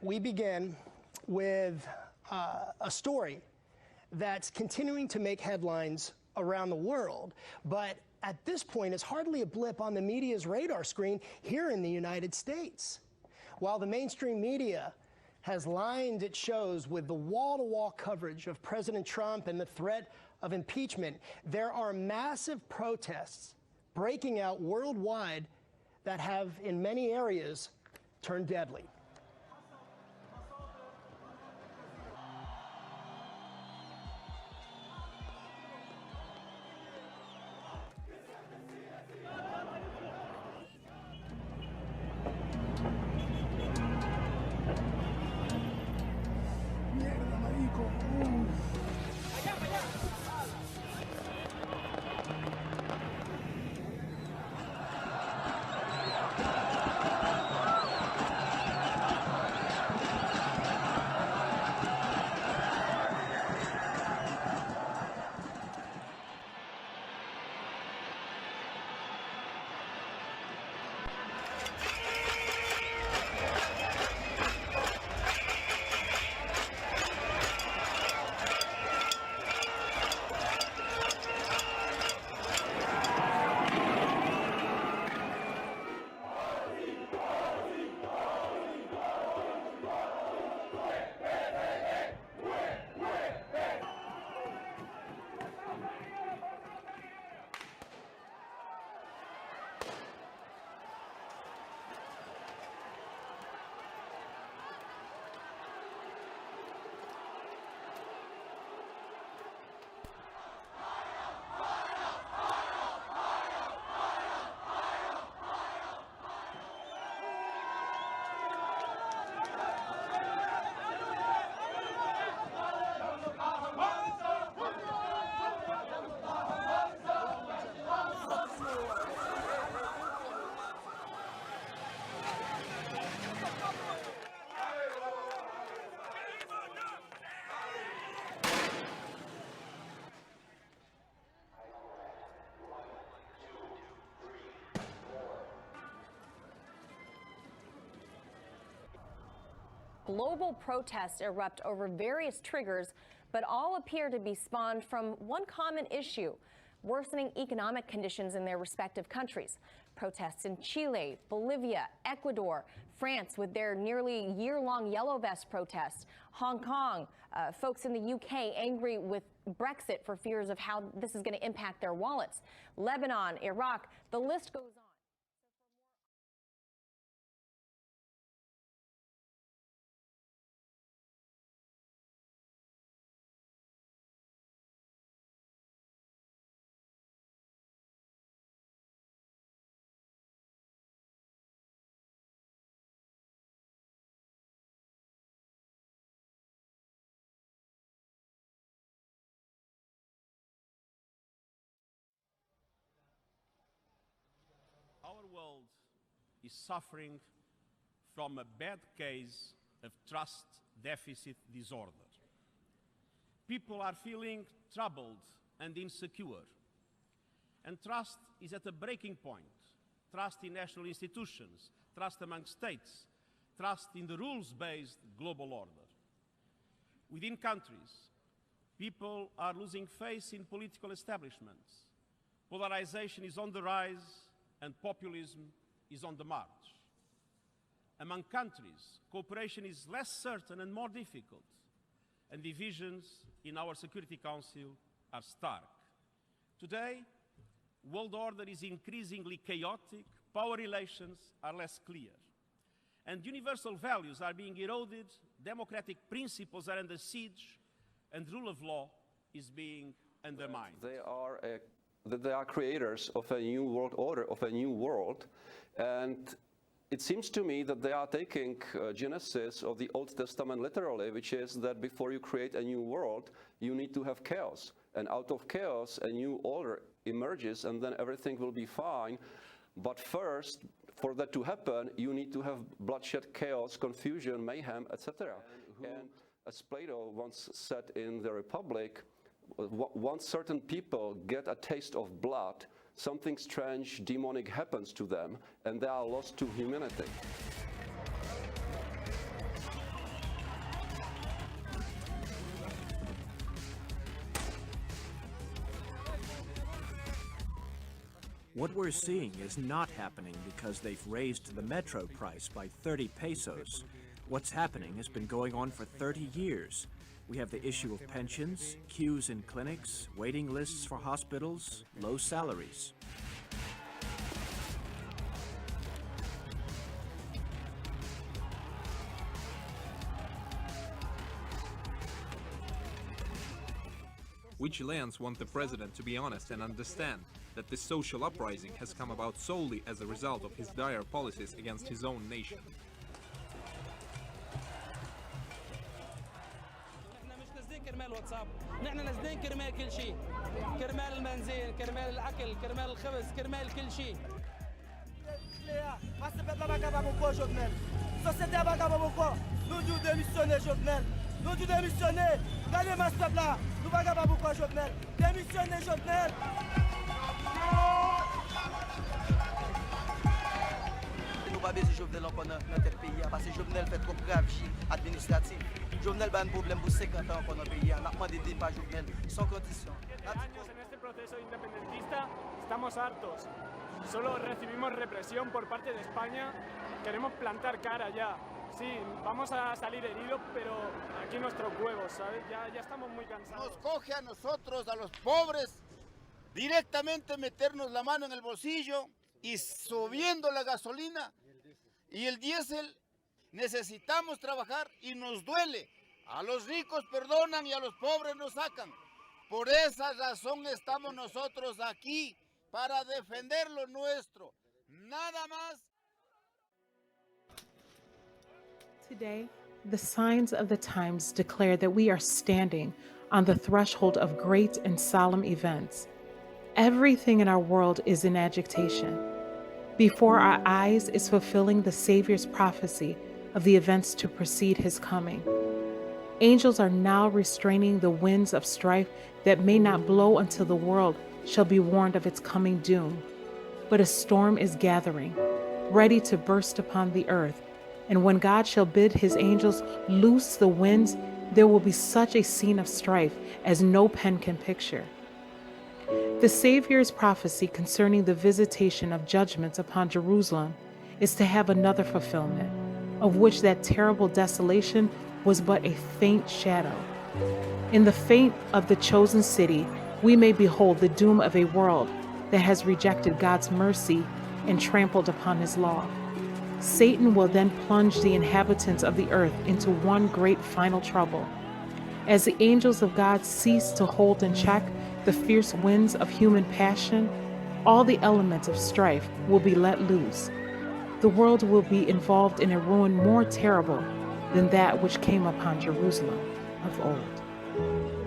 we begin with a story that's continuing to make headlines around the world, but at this point is hardly a blip on the media's radar screen here in the United States. While the mainstream media has lined its shows with the wall-to-wall coverage of President Trump and the threat of impeachment, there are massive protests breaking out worldwide that have, in many areas, turned deadly. Global protests erupt over various triggers, but all appear to be spawned from one common issue: worsening economic conditions in their respective countries. Protests in Chile, Bolivia, Ecuador, France with their nearly year-long yellow vest protests, Hong Kong, folks in the UK angry with Brexit for fears of how this is going to impact their wallets, Lebanon, Iraq, the list goes on. Our world is suffering from a bad case of trust deficit disorder. People are feeling troubled and insecure, and trust is at a breaking point. Trust in national institutions, trust among states, trust in the rules-based global order. Within countries, people are losing faith in political establishments. Polarization is on the rise, and populism is on the march. Among countries, cooperation is less certain and more difficult, and divisions in our Security Council are stark. Today, world order is increasingly chaotic, power relations are less clear, and universal values are being eroded, democratic principles are under siege, and rule of law is being undermined. They are creators of a new world order, of a new world, and it seems to me that they are taking genesis of the Old Testament literally, which is that before you create a new world, you need to have chaos, and out of chaos a new order emerges, and then everything will be fine. But first, for that to happen, you need to have bloodshed, chaos, confusion, mayhem, etc. And as Plato once said in the Republic, once certain people get a taste of blood, something strange, demonic happens to them, and they are lost to humanity. What we're seeing is not happening because they've raised the metro price by 30 pesos. What's happening has been going on for 30 years. We have the issue of pensions, queues in clinics, waiting lists for hospitals, low salaries. We Chileans want the president to be honest and understand that this social uprising has come about solely as a result of his dire policies against his own nation. كرمال واتساب، نحن نازلين كرمال كل شيء، كرمال المنزل، كرمال الأكل، كرمال الخبز، كرمال كل شيء. Nous devons démissionner, Jovenel. Nous devons démissionner. Gardez ma stop là. Nous ne savons pas pourquoi, Jovenel. Démissionnez, Jovenel. Nous pas besoin de Jovenel encore dans notre pays parce que Jovenel fait trop grave administratif. Jovenel a un problème pour 50 ans encore dans le pays. On a demandé de départ Jovenel sans condition. Años en este proceso independentista estamos hartos. Solo recibimos represión por parte de España. Queremos plantar cara ya. Sí, vamos a salir heridos, pero aquí nuestros huevos, ¿sabes? Ya estamos muy cansados. Nos coge a nosotros, a los pobres, directamente meternos la mano en el bolsillo y subiendo la gasolina y el diésel. Necesitamos trabajar y nos duele. A los ricos perdonan y a los pobres nos sacan. Por esa razón estamos nosotros aquí, para defender lo nuestro. Nada más. Today, the signs of the times declare that we are standing on the threshold of great and solemn events. Everything in our world is in agitation. Before our eyes is fulfilling the Savior's prophecy of the events to precede his coming. Angels are now restraining the winds of strife that may not blow until the world shall be warned of its coming doom. But a storm is gathering, ready to burst upon the earth. And when God shall bid his angels loose the winds, there will be such a scene of strife as no pen can picture. The Savior's prophecy concerning the visitation of judgments upon Jerusalem is to have another fulfillment, of which that terrible desolation was but a faint shadow. In the fate of the chosen city, we may behold the doom of a world that has rejected God's mercy and trampled upon his law. Satan will then plunge the inhabitants of the earth into one great final trouble. As the angels of God cease to hold in check the fierce winds of human passion, all the elements of strife will be let loose. The world will be involved in a ruin more terrible than that which came upon Jerusalem of old.